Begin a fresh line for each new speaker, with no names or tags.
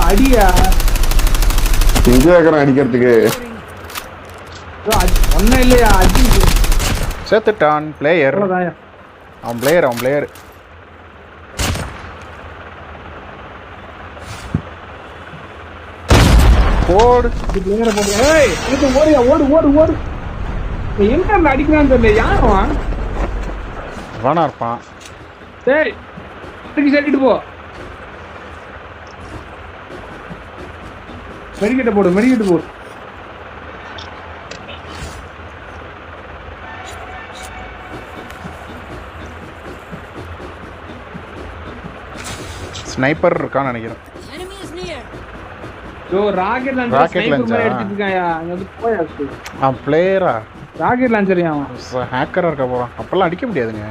அடியா
இங்க வைக்கிறேன் அடிக்கிறதுக்கு.
ஒன்னும் இல்லையா அடி
சேர்த்துட்டான் பிளேயர். அவன் பிளேயர் போடு.
ஓடு எங்க அடிக்கிறான்னு தெரியல. யாரும்
வேணா இருப்பான்.
சரி சேர்த்துட்டு போ. மெடிக்கிட்ட போடு.
ஸ்னைப்பர் இருக்கான்னு நினைக்கிறேன்.
ராக்கெட் லான்ச்சர் எடுத்துட்டு இருக்காயா? அங்க வந்து போயா.
பிளேயரா
ராக்கெட் லான்ச்சர்
ஹேக்கரா இருக்க போறான். அப்பெல்லாம் அடிக்க முடியாதுங்க.